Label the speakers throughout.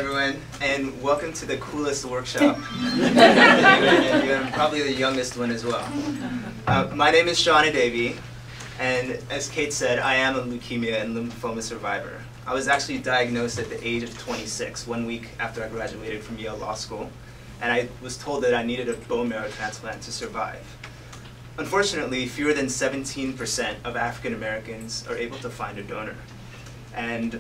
Speaker 1: everyone, and welcome to the coolest workshop. And you're probably the youngest one as well. My name is Seun Adebiyi, and as Kate said, I am a leukemia and lymphoma survivor. I was actually diagnosed at the age of 26, 1 week after I graduated from Yale Law School, and I was told that I needed a bone marrow transplant to survive. Unfortunately, fewer than 17% of African Americans are able to find a donor, and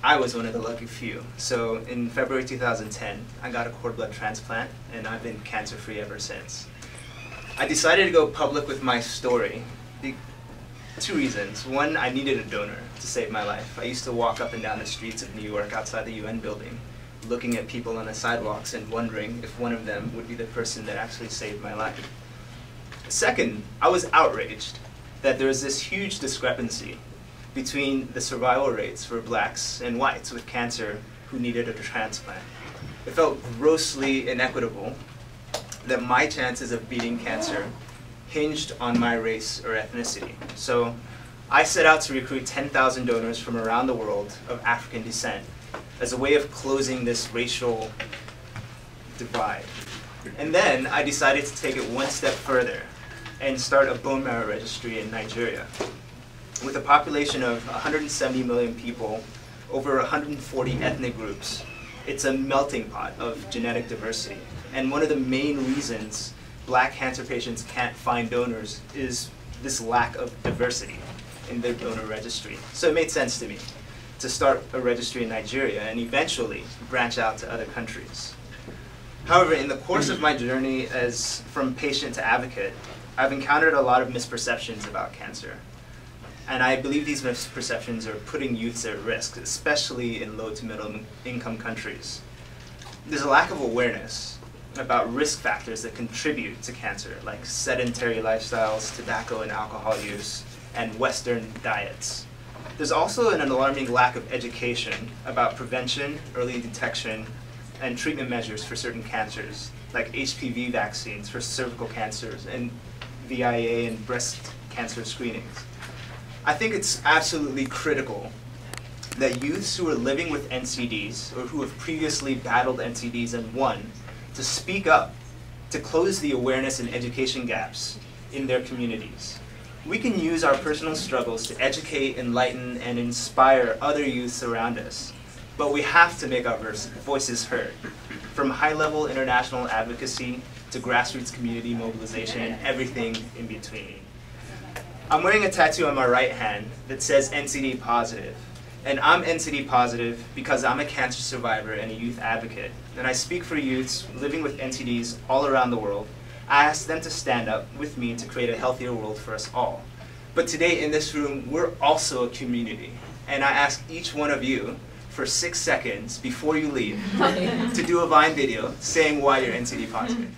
Speaker 1: I was one of the lucky few. So in February 2010, I got a cord blood transplant, and I've been cancer-free ever since. I decided to go public with my story. Two reasons. One, I needed a donor to save my life. I used to walk up and down the streets of New York outside the UN building, looking at people on the sidewalks and wondering if one of them would be the person that actually saved my life. Second, I was outraged that there was this huge discrepancy between the survival rates for blacks and whites with cancer who needed a transplant. It felt grossly inequitable that my chances of beating cancer hinged on my race or ethnicity. So I set out to recruit 10,000 donors from around the world of African descent as a way of closing this racial divide. And then I decided to take it one step further and start a bone marrow registry in Nigeria. With a population of 170 million people, over 140 ethnic groups, it's a melting pot of genetic diversity. And one of the main reasons black cancer patients can't find donors is this lack of diversity in their donor registry. So it made sense to me to start a registry in Nigeria and eventually branch out to other countries. However, in the course of my journey as from patient to advocate, I've encountered a lot of misperceptions about cancer. And I believe these misperceptions are putting youths at risk, especially in low to middle income countries. There's a lack of awareness about risk factors that contribute to cancer, like sedentary lifestyles, tobacco and alcohol use, and Western diets. There's also an alarming lack of education about prevention, early detection, and treatment measures for certain cancers, like HPV vaccines for cervical cancers and VIA and breast cancer screenings. I think it's absolutely critical that youths who are living with NCDs or who have previously battled NCDs and won to speak up to close the awareness and education gaps in their communities. We can use our personal struggles to educate, enlighten, and inspire other youths around us, but we have to make our voices heard, from high-level international advocacy to grassroots community mobilization and everything in between. I'm wearing a tattoo on my right hand that says NCD positive. And I'm NCD positive because I'm a cancer survivor and a youth advocate. And I speak for youths living with NCDs all around the world. I ask them to stand up with me to create a healthier world for us all. But today in this room, we're also a community. And I ask each one of you for 6 seconds before you leave to do a Vine video saying why you're NCD positive.